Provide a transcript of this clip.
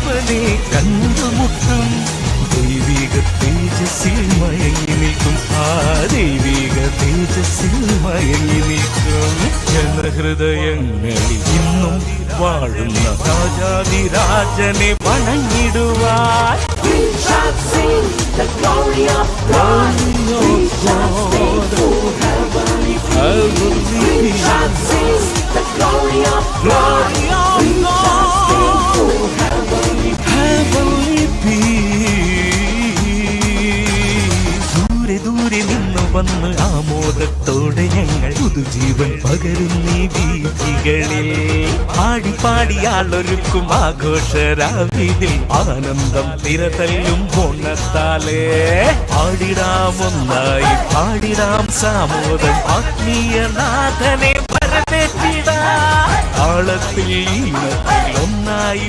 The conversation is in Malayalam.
അവനെ കണ്ടുമുട്ടും. ദൈവിക തേജസ്സിൽ മയങ്ങി നിൽക്കും, ആ ദൈവിക തേജസ്സിൽ മയങ്ങി നിൽക്കും. ജനഹൃദയങ്ങളിൽ ഇന്നും വാഴുന്ന രാജാതിരാജനെ വണങ്ങിടുവാൻ ദൂരെ നിന്ന് വന്ന് ആമോദത്തോടെ ഞങ്ങൾ പുതുജീവൻ പകരുന്നീ വീഥികളിൽ. പാടി പാടിയാളൊരുക്കും ആഘോഷരാവിതിൽ ആനന്ദം തിരതല്ലും ഓണത്താലേ. പാടിടാമൊന്നായി പാടിടാം സാമോദം ആത്മീയനാഥനെ വരവേറ്റിടാം. താളത്തിൽ ഈണത്തിൽ ഒന്നായി